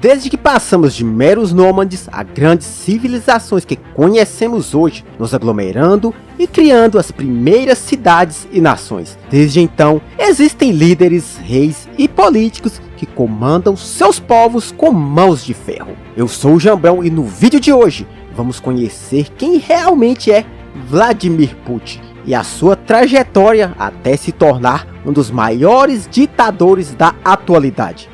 Desde que passamos de meros nômades a grandes civilizações que conhecemos hoje, nos aglomerando e criando as primeiras cidades e nações. Desde então, existem líderes, reis e políticos que comandam seus povos com mãos de ferro. Eu sou o Jambrão e no vídeo de hoje vamos conhecer quem realmente é Vladimir Putin e a sua trajetória até se tornar um dos maiores ditadores da atualidade.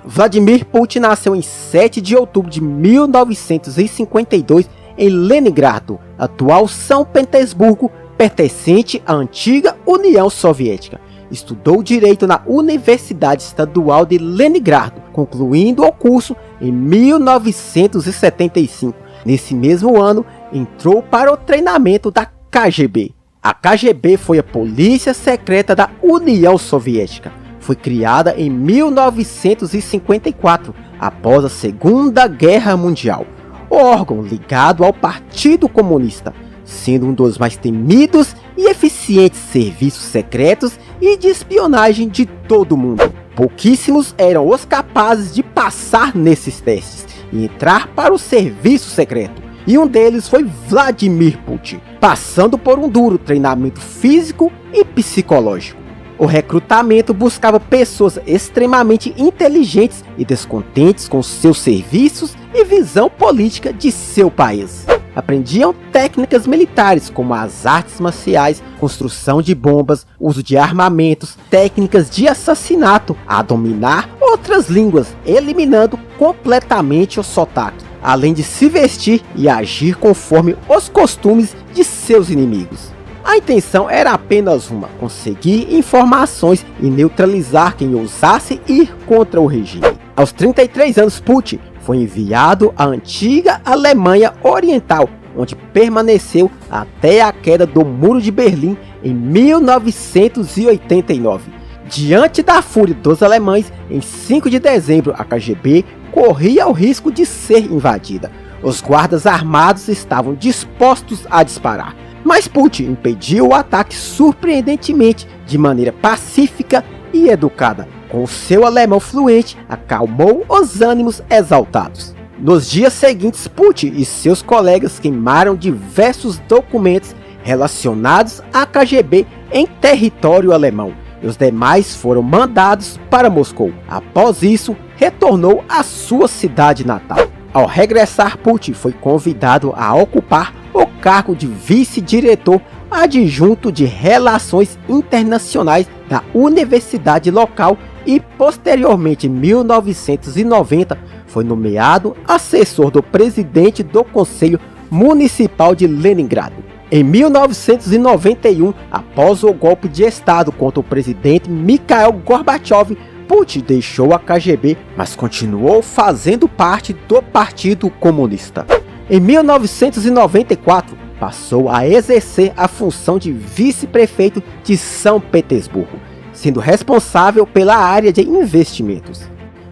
Vladimir Putin nasceu em 7 de outubro de 1952 em Leningrado, atual São Petersburgo, pertencente à antiga União Soviética. Estudou Direito na Universidade Estadual de Leningrado, concluindo o curso em 1975. Nesse mesmo ano, entrou para o treinamento da KGB. A KGB foi a polícia secreta da União Soviética. Foi criada em 1954, após a Segunda Guerra Mundial. O órgão ligado ao Partido Comunista, sendo um dos mais temidos e eficientes serviços secretos e de espionagem de todo o mundo. Pouquíssimos eram os capazes de passar nesses testes e entrar para o serviço secreto. E um deles foi Vladimir Putin, passando por um duro treinamento físico e psicológico. O recrutamento buscava pessoas extremamente inteligentes e descontentes com seus serviços e visão política de seu país. Aprendiam técnicas militares como as artes marciais, construção de bombas, uso de armamentos, técnicas de assassinato, a dominar outras línguas, eliminando completamente o sotaque, além de se vestir e agir conforme os costumes de seus inimigos. A intenção era apenas uma: conseguir informações e neutralizar quem ousasse ir contra o regime. Aos 33 anos, Putin foi enviado à antiga Alemanha Oriental, onde permaneceu até a queda do Muro de Berlim em 1989. Diante da fúria dos alemães, em 5 de dezembro, a KGB corria o risco de ser invadida. Os guardas armados estavam dispostos a disparar, mas Putin impediu o ataque surpreendentemente de maneira pacífica e educada. Com seu alemão fluente, acalmou os ânimos exaltados. Nos dias seguintes, Putin e seus colegas queimaram diversos documentos relacionados à KGB em território alemão, e os demais foram mandados para Moscou. Após isso, retornou à sua cidade natal. Ao regressar, Putin foi convidado a ocupar o cargo de vice-diretor adjunto de Relações Internacionais da universidade local e, posteriormente, em 1990, foi nomeado assessor do presidente do Conselho Municipal de Leningrado. Em 1991, após o golpe de Estado contra o presidente Mikhail Gorbachev, Putin deixou a KGB, mas continuou fazendo parte do Partido Comunista. Em 1994, passou a exercer a função de vice-prefeito de São Petersburgo, sendo responsável pela área de investimentos.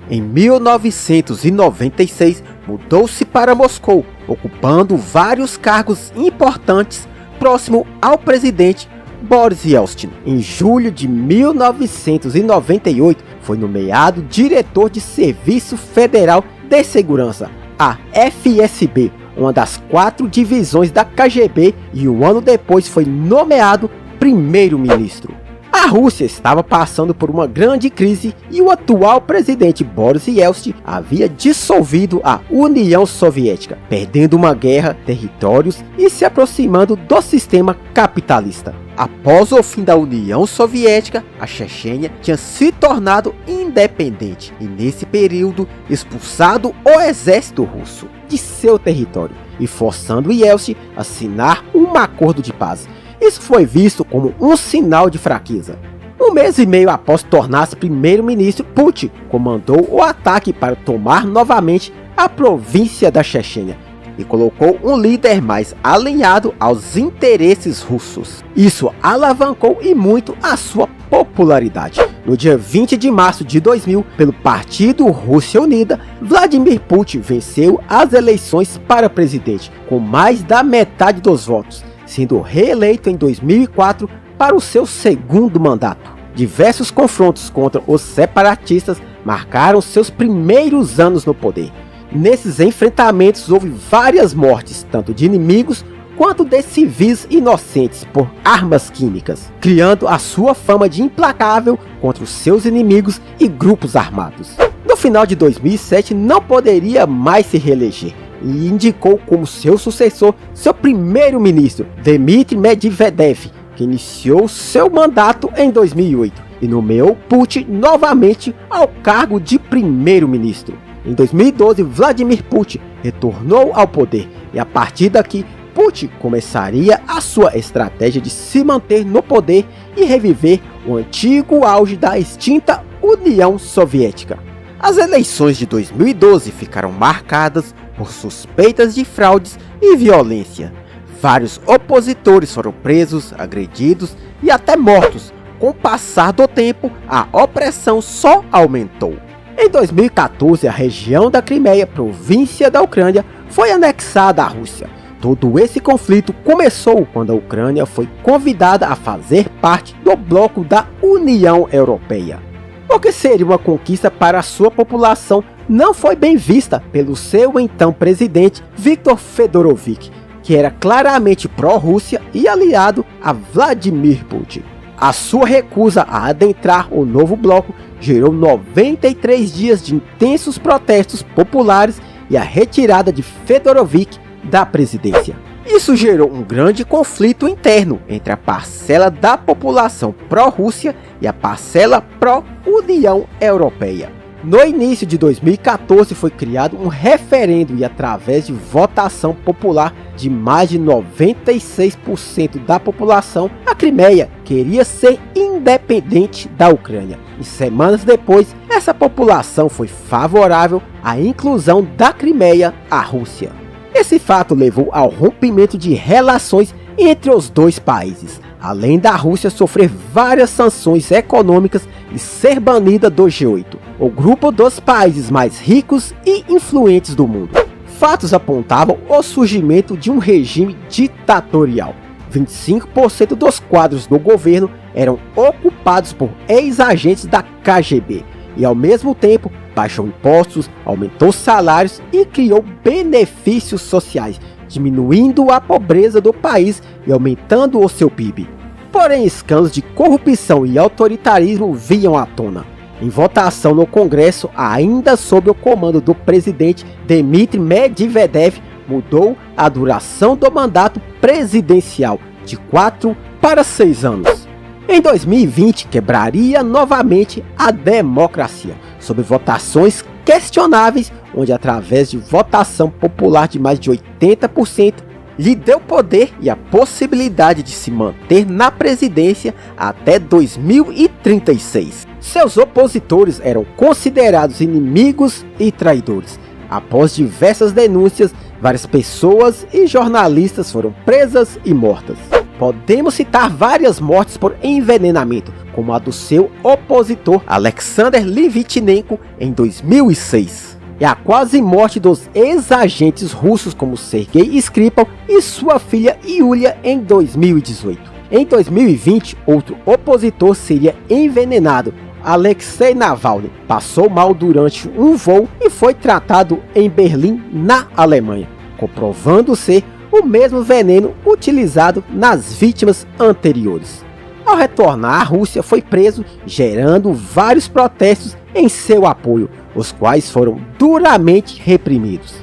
Em 1996, mudou-se para Moscou, ocupando vários cargos importantes próximo ao presidente Boris Yeltsin. Em julho de 1998, foi nomeado diretor de Serviço Federal de Segurança, a FSB, uma das 4 divisões da KGB, e um ano depois foi nomeado primeiro-ministro. A Rússia estava passando por uma grande crise e o atual presidente Boris Yeltsin havia dissolvido a União Soviética, perdendo uma guerra, territórios e se aproximando do sistema capitalista. Após o fim da União Soviética, a Chechênia tinha se tornado independente e, nesse período, expulsado o exército russo de seu território e forçando Yeltsin a assinar um acordo de paz. Isso foi visto como um sinal de fraqueza. Um mês e meio após tornar-se primeiro-ministro, Putin comandou o ataque para tomar novamente a província da Chechênia e colocou um líder mais alinhado aos interesses russos. Isso alavancou e muito a sua popularidade. No dia 20 de março de 2000, pelo Partido Rússia Unida, Vladimir Putin venceu as eleições para presidente, com mais da metade dos votos, sendo reeleito em 2004 para o seu segundo mandato. Diversos confrontos contra os separatistas marcaram seus primeiros anos no poder. Nesses enfrentamentos houve várias mortes, tanto de inimigos quanto de civis inocentes por armas químicas, criando a sua fama de implacável contra os seus inimigos e grupos armados. No final de 2007 não poderia mais se reeleger e indicou como seu sucessor seu primeiro-ministro, Dmitry Medvedev, que iniciou seu mandato em 2008 e nomeou Putin novamente ao cargo de primeiro-ministro. Em 2012, Vladimir Putin retornou ao poder e a partir daqui Putin começaria a sua estratégia de se manter no poder e reviver o antigo auge da extinta União Soviética. As eleições de 2012 ficaram marcadas por suspeitas de fraudes e violência. Vários opositores foram presos, agredidos e até mortos. Com o passar do tempo, a opressão só aumentou. Em 2014, a região da Crimeia, província da Ucrânia, foi anexada à Rússia. Todo esse conflito começou quando a Ucrânia foi convidada a fazer parte do bloco da União Europeia. O que seria uma conquista para a sua população não foi bem vista pelo seu então presidente Viktor Fedorovich, que era claramente pró-Rússia e aliado a Vladimir Putin. A sua recusa a adentrar o novo bloco gerou 93 dias de intensos protestos populares e a retirada de Fedorovich da presidência. Isso gerou um grande conflito interno entre a parcela da população pró-Rússia e a parcela pró-União Europeia. No início de 2014 foi criado um referendo e através de votação popular de mais de 96% da população, a Crimeia queria ser independente da Ucrânia. E semanas depois, essa população foi favorável à inclusão da Crimeia à Rússia. Esse fato levou ao rompimento de relações entre os dois países, além da Rússia sofrer várias sanções econômicas e ser banida do G8, o grupo dos países mais ricos e influentes do mundo. Fatos apontavam o surgimento de um regime ditatorial. 25% dos quadros do governo eram ocupados por ex-agentes da KGB e, ao mesmo tempo, baixou impostos, aumentou salários e criou benefícios sociais, diminuindo a pobreza do país e aumentando o seu PIB. Porém, escândalos de corrupção e autoritarismo vinham à tona. Em votação no Congresso, ainda sob o comando do presidente Dmitry Medvedev, mudou a duração do mandato presidencial de 4 para 6 anos. Em 2020, quebraria novamente a democracia, sob votações questionáveis, onde através de votação popular de mais de 80%, lhe deu poder e a possibilidade de se manter na presidência até 2036. Seus opositores eram considerados inimigos e traidores. Após diversas denúncias, várias pessoas e jornalistas foram presas e mortas. Podemos citar várias mortes por envenenamento, como a do seu opositor Alexander Litvinenko em 2006. E a quase morte dos ex-agentes russos como Sergei Skripal e sua filha Yulia em 2018. Em 2020, outro opositor seria envenenado. Alexei Navalny passou mal durante um voo e foi tratado em Berlim, na Alemanha, comprovando ser o mesmo veneno utilizado nas vítimas anteriores. Ao retornar à Rússia, foi preso, gerando vários protestos em seu apoio, os quais foram duramente reprimidos.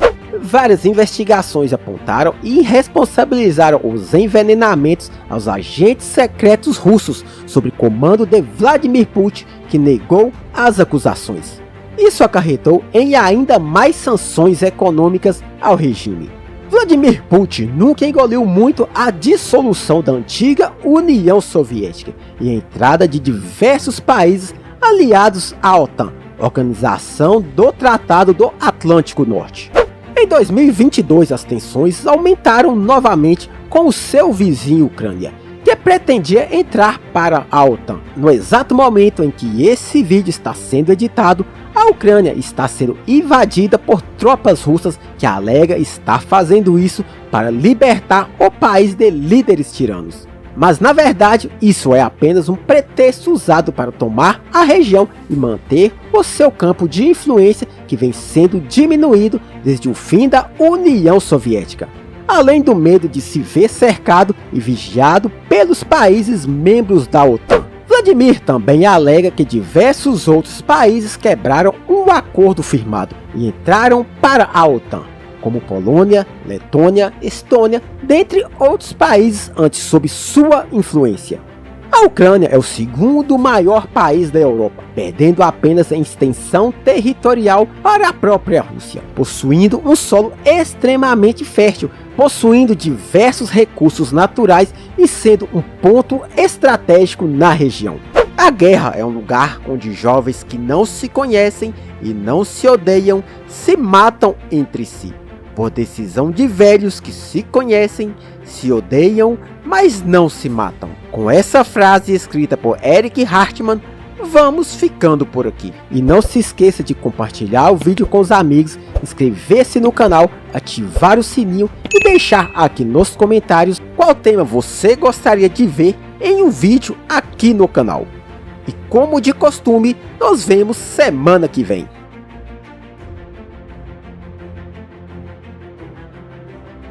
Várias investigações apontaram e responsabilizaram os envenenamentos aos agentes secretos russos, sob comando de Vladimir Putin, que negou as acusações. Isso acarretou em ainda mais sanções econômicas ao regime. Vladimir Putin nunca engoliu muito a dissolução da antiga União Soviética e a entrada de diversos países aliados à OTAN, Organização do Tratado do Atlântico Norte. Em 2022, as tensões aumentaram novamente com o seu vizinho Ucrânia, que pretendia entrar para a OTAN. No exato momento em que esse vídeo está sendo editado, A Ucrânia está sendo invadida por tropas russas que alega estar fazendo isso para libertar o país de líderes tiranos. Mas na verdade isso é apenas um pretexto usado para tomar a região e manter o seu campo de influência que vem sendo diminuído desde o fim da União Soviética. Além do medo de se ver cercado e vigiado pelos países membros da OTAN. Vladimir também alega que diversos outros países quebraram um acordo firmado e entraram para a OTAN, como Polônia, Letônia, Estônia, dentre outros países antes sob sua influência. A Ucrânia é o segundo maior país da Europa, perdendo apenas em extensão territorial para a própria Rússia, possuindo um solo extremamente fértil, possuindo diversos recursos naturais e sendo um ponto estratégico na região. A guerra é um lugar onde jovens que não se conhecem e não se odeiam se matam entre si, por decisão de velhos que se conhecem, se odeiam, mas não se matam. Com essa frase escrita por Eric Hartmann, vamos ficando por aqui. E não se esqueça de compartilhar o vídeo com os amigos, inscrever-se no canal, ativar o sininho e deixar aqui nos comentários qual tema você gostaria de ver em um vídeo aqui no canal. E como de costume, nos vemos semana que vem.